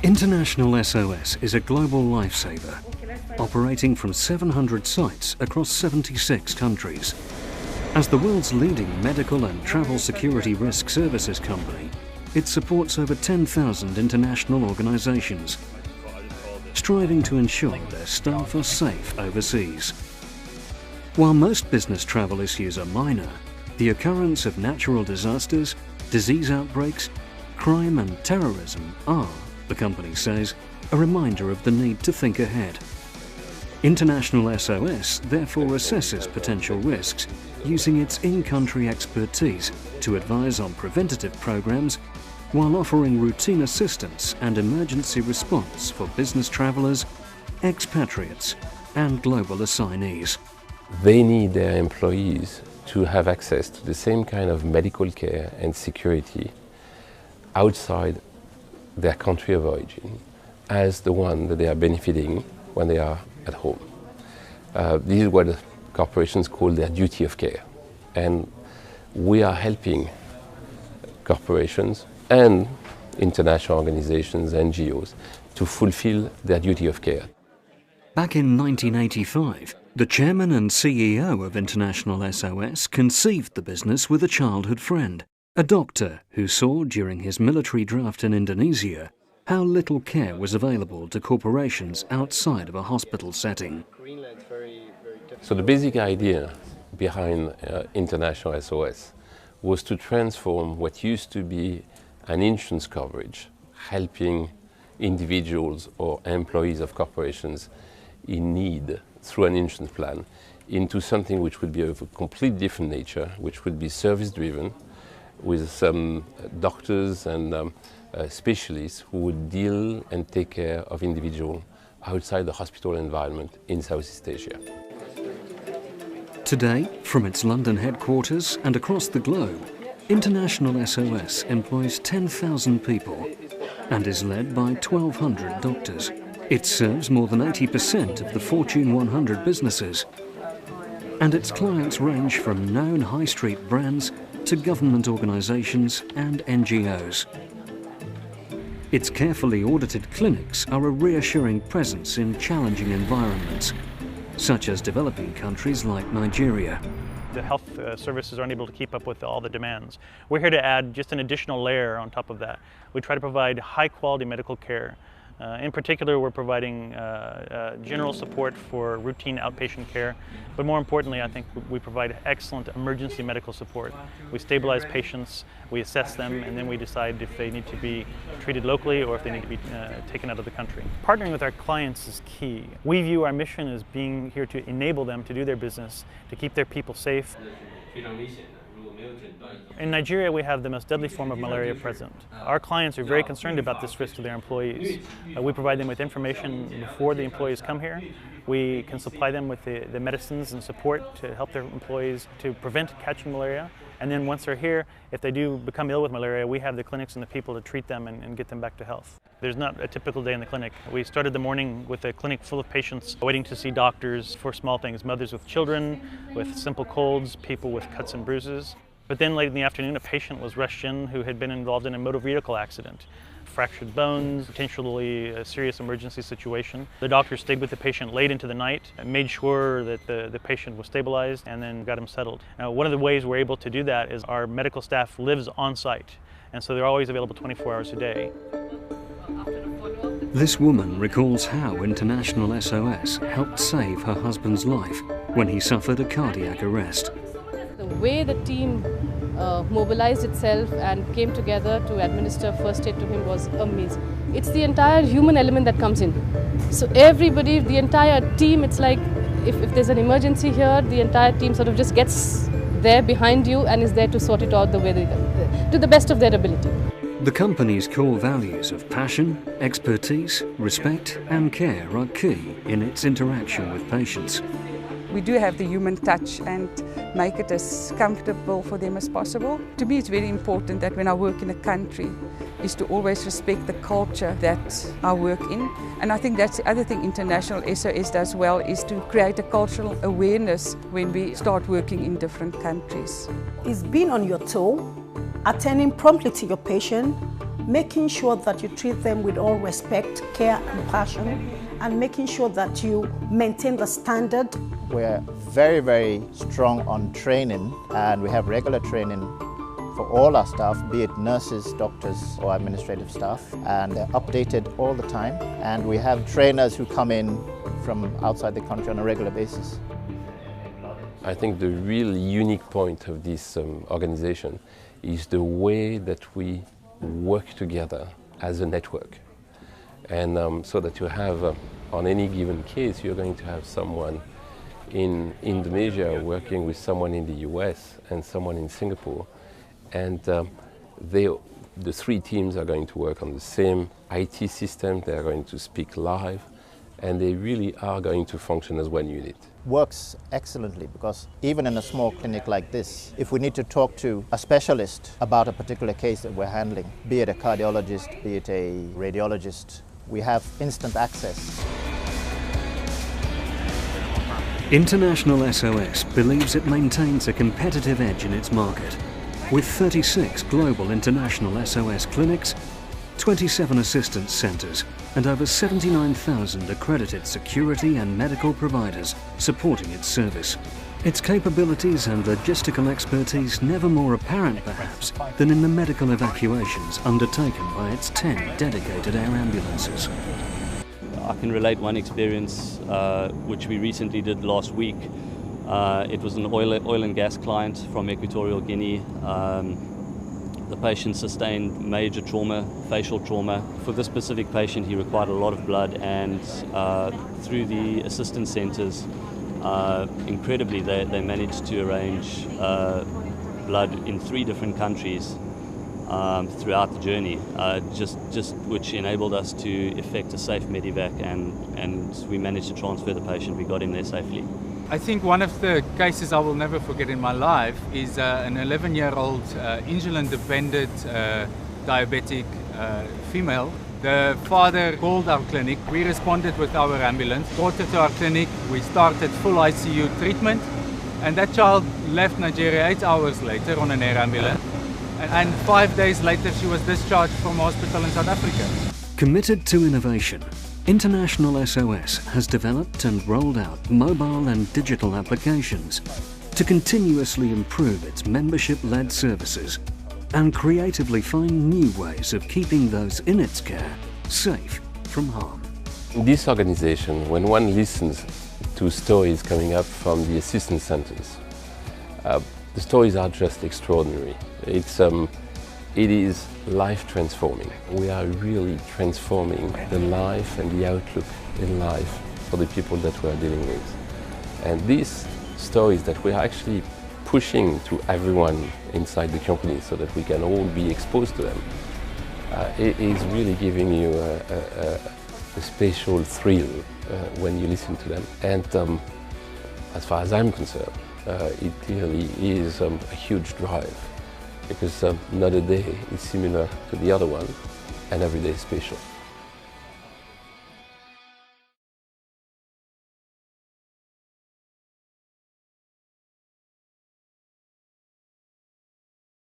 International SOS is a global lifesaver, operating from 700 sites across 76 countries. As the world's leading medical and travel security risk services company, it supports over 10,000 international organizations, striving to ensure their staff are safe overseas. While most business travel issues are minor, the occurrence of natural disasters, disease outbreaks, crime and terrorism are, the company says, a reminder of the need to think ahead. International SOS therefore assesses potential risks using its in-country expertise to advise on preventative programs while offering routine assistance and emergency response for business travelers, expatriates and global assignees. They need their employees to have access to the same kind of medical care and security outside their country of origin as the one that they are benefiting when they are at home. This is what the corporations call their duty of care. And we are helping corporations and international organizations, NGOs, to fulfill their duty of care. Back in 1985, the chairman and CEO of International SOS conceived the business with a childhood friend, a doctor who saw during his military draft in Indonesia how little care was available to corporations outside of a hospital setting. So the basic idea behind International SOS was to transform what used to be an insurance coverage, helping individuals or employees of corporations in need through an insurance plan, into something which would be of a completely different nature, which would be service-driven, with some doctors and specialists who would deal and take care of individuals outside the hospital environment in Southeast Asia. Today, from its London headquarters and across the globe, International SOS employs 10,000 people and is led by 1,200 doctors. It serves more than 80% of the Fortune 100 businesses, and its clients range from known high street brands to government organizations and NGOs. Its carefully audited clinics are a reassuring presence in challenging environments, such as developing countries like Nigeria. The health services aren't able to keep up with all the demands. We're here to add just an additional layer on top of that. We try to provide high quality medical care. In particular, we're providing general support for routine outpatient care, but more importantly, I think we provide excellent emergency medical support. We stabilize patients, we assess them, and then we decide if they need to be treated locally or if they need to be taken out of the country. Partnering with our clients is key. We view our mission as being here to enable them to do their business, to keep their people safe. In Nigeria, we have the most deadly form of malaria present. Our clients are very concerned about this risk to their employees. We provide them with information before the employees come here. We can supply them with the medicines and support to help their employees to prevent catching malaria. And then once they're here, if they do become ill with malaria, we have the clinics and the people to treat them and get them back to health. There's not a typical day in the clinic. We started the morning with a clinic full of patients waiting to see doctors for small things, mothers with children, with simple colds, people with cuts and bruises. But then late in the afternoon, a patient was rushed in who had been involved in a motor vehicle accident. Fractured bones, potentially a serious emergency situation. The doctor stayed with the patient late into the night, made sure that the patient was stabilized, and then got him settled. Now, one of the ways we're able to do that is our medical staff lives on site, and so they're always available 24 hours a day. This woman recalls how International SOS helped save her husband's life when he suffered a cardiac arrest. The way the team mobilized itself and came together to administer first aid to him was amazing. It's the entire human element that comes in. So everybody, the entire team, it's like if there's an emergency here, the entire team sort of just gets there behind you and is there to sort it out the way to the best of their ability. The company's core values of passion, expertise, respect and care are key in its interaction with patients. We do have the human touch and make it as comfortable for them as possible. To me, it's very important that when I work in a country, is to always respect the culture that I work in. And I think that's the other thing International SOS does well, is to create a cultural awareness when we start working in different countries. It's being on your toe, attending promptly to your patient, making sure that you treat them with all respect, care and passion, and making sure that you maintain the standard. We're very, very strong on training, and we have regular training for all our staff, be it nurses, doctors or administrative staff, and they're updated all the time. And we have trainers who come in from outside the country on a regular basis. I think the real unique point of this organization is the way that we work together as a network. And so that you have, on any given case, you're going to have someone in Indonesia working with someone in the US and someone in Singapore. And the three teams are going to work on the same IT system, they're going to speak live, and they really are going to function as one unit. Works excellently, because even in a small clinic like this, if we need to talk to a specialist about a particular case that we're handling, be it a cardiologist, be it a radiologist, we have instant access. International SOS believes it maintains a competitive edge in its market. With 36 global international SOS clinics, 27 assistance centres and over 79,000 accredited security and medical providers supporting its service. Its capabilities and logistical expertise never more apparent perhaps than in the medical evacuations undertaken by its 10 dedicated air ambulances. I can relate one experience which we recently did last week. It was an oil and gas client from Equatorial Guinea. The patient sustained major trauma, facial trauma. For this specific patient, he required a lot of blood, and through the assistance centres, incredibly, they managed to arrange blood in 3 different countries throughout the journey, just which enabled us to effect a safe medevac, and we managed to transfer the patient. We got him there safely. I think one of the cases I will never forget in my life is an 11-year-old insulin-dependent diabetic female. The father called our clinic. We responded with our ambulance, brought her to our clinic. We started full ICU treatment, and that child left Nigeria 8 hours later on an air ambulance. And 5 days later, she was discharged from a hospital in South Africa. Committed to innovation, International SOS has developed and rolled out mobile and digital applications to continuously improve its membership-led services and creatively find new ways of keeping those in its care safe from harm. This organization, when one listens to stories coming up from the assistance centers, the stories are just extraordinary. It is life transforming. We are really transforming the life and the outlook in life for the people that we are dealing with. And these stories that we are actually pushing to everyone inside the company so that we can all be exposed to them, it is really giving you a special thrill when you listen to them. And as far as I'm concerned, it clearly is a huge drive, because not a day is similar to the other one, and every day is special.